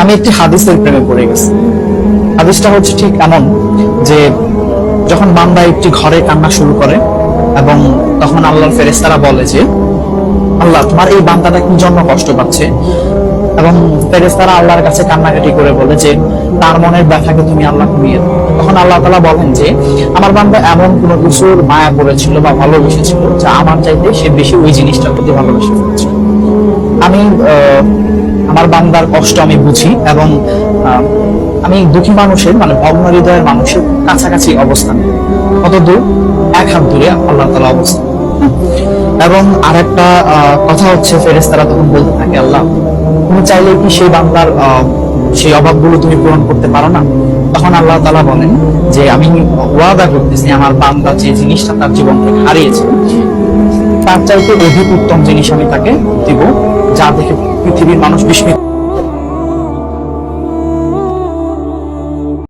আমি একটি হাদিসের প্রেমে পড়ে গেছি। হাদিসটা হচ্ছে ঠিক এমন যে যখন বান্দা একটি ঘরে কান্না শুরু করে এবং তখন আল্লাহর ফেরেশতারা বলে যে আল্লাহ তোমার এই বান্দাটা কি জন্য কষ্ট পাচ্ছে, এবং ফেরেশতারা আল্লাহর কাছে কান্নাকাটি করে বলে যে তার মনের ব্যথাকে তুমি আল্লাহ কমিয়ে দাও। তখন আল্লাহ তাআলা বলেন যে আমার বান্দা এমন কোনো কিছুর মায়া পড়েছিল বা ভালোবেসেছিল যা আমার চাইতে সে বেশি ওই জিনিসটার প্রতি ভালোবেসে ফেলেছে। আমি আমার বান্দার কষ্ট আমি বুঝি এবং আমি দুঃখী মানুষের মানে ভগ্ন হৃদয়ের মানুষের কাছাকাছি অবস্থান, কত দূর, এক হাত দূরে আল্লাহ তাআলা অবস্থান। এবং আরেকটা কথা হচ্ছে ফেরেশতারা তখন বলতে থাকে আল্লাহ তুমি চাইলে কি সেই বান্দার সেই অভাবগুলো তুমি পূরণ করতে পারো না? তখন আল্লাহ তাআলা বলেন যে আমি ওয়াদা করতেছি আমার বান্দা যে জিনিসটা তার জীবন থেকে হারিয়েছে তার চাইতে অধিক উত্তম জিনিস আমি তাকে দিব, যা দেখে পৃথিবীর মানুষ বিস্মিত